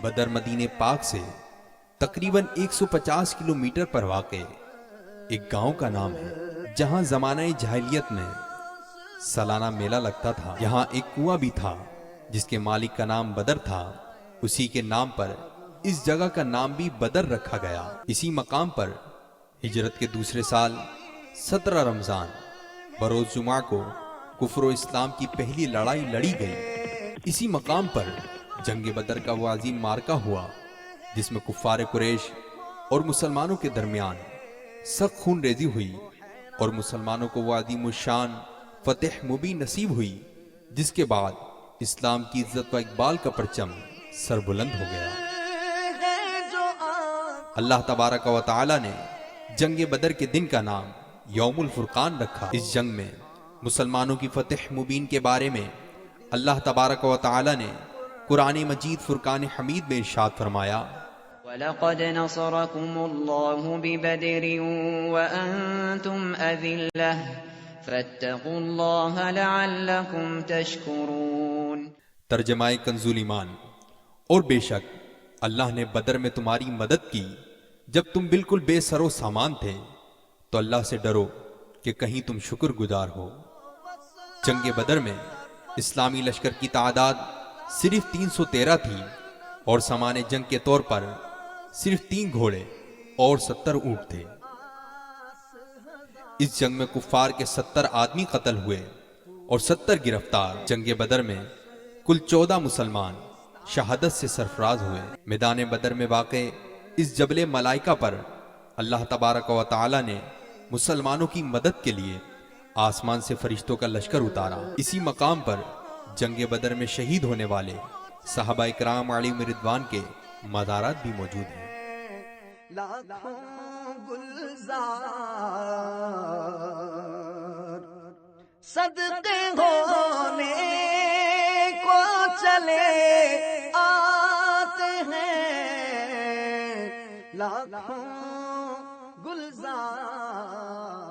بدر مدینہ پاک سے تقریباً 150 کلومیٹر پر واقع ایک گاؤں کا نام ہے، جہاں زمانہ جاہلیت میں سالانہ میلہ لگتا تھا۔ یہاں ایک کنواں بھی تھا جس کے مالک کا نام بدر تھا۔ اسی کے نام پر اس جگہ کا نام بھی بدر رکھا گیا۔ اسی مقام پر ہجرت کے دوسرے سال 17 رمضان بروز جمعہ کو کفر و اسلام کی پہلی لڑائی لڑی گئی۔ اسی مقام پر جنگ بدر کا وہ عظیم معرکہ ہوا جس میں کفار قریش اور مسلمانوں کے درمیان سخت خون ریزی ہوئی، اور مسلمانوں کو وہ عظیم الشان فتح مبین نصیب ہوئی جس کے بعد اسلام کی عزت و اقبال کا پرچم سر بلند ہو گیا۔ اللہ تبارک و تعالی نے جنگ بدر کے دن کا نام یوم الفرقان رکھا۔ اس جنگ میں مسلمانوں کی فتح مبین کے بارے میں اللہ تبارک و تعالی نے قرآن مجید فرقان حمید میں ارشاد فرمایا، وَلَقَدْ نَصَرَكُمُ اللَّهُ بِبَدْرٍ وَأَنْتُمْ أَذِلَّةٌ فَاتَّقُوا اللَّهَ لَعَلَّكُمْ تَشْكُرُونَ۔ ترجمہ کنز ایمان۔ اور بے شک اللہ نے بدر میں تمہاری مدد کی جب تم بالکل بے سر و سامان تھے، تو اللہ سے ڈرو کہ کہیں تم شکر گزار ہو۔ جنگ بدر میں اسلامی لشکر کی تعداد صرف 313 تھی، اور سامان جنگ کے طور پر صرف 3 گھوڑے اور 70 اونٹ تھے۔ اس جنگ میں کفار کے 70 آدمی قتل ہوئے اور 70 گرفتار۔ جنگ بدر میں کل 14 مسلمان شہادت سے سرفراز ہوئے۔ میدان بدر میں واقع اس جبل ملائکہ پر اللہ تبارک و تعالی نے مسلمانوں کی مدد کے لیے آسمان سے فرشتوں کا لشکر اتارا۔ اسی مقام پر جنگ بدر میں شہید ہونے والے صحابہ اکرام علیہم رضوان کے مزارات بھی موجود ہیں۔ لاکھوں گلزار صدقے ہونے کو چلے آتے ہیں، لاکھوں گلزار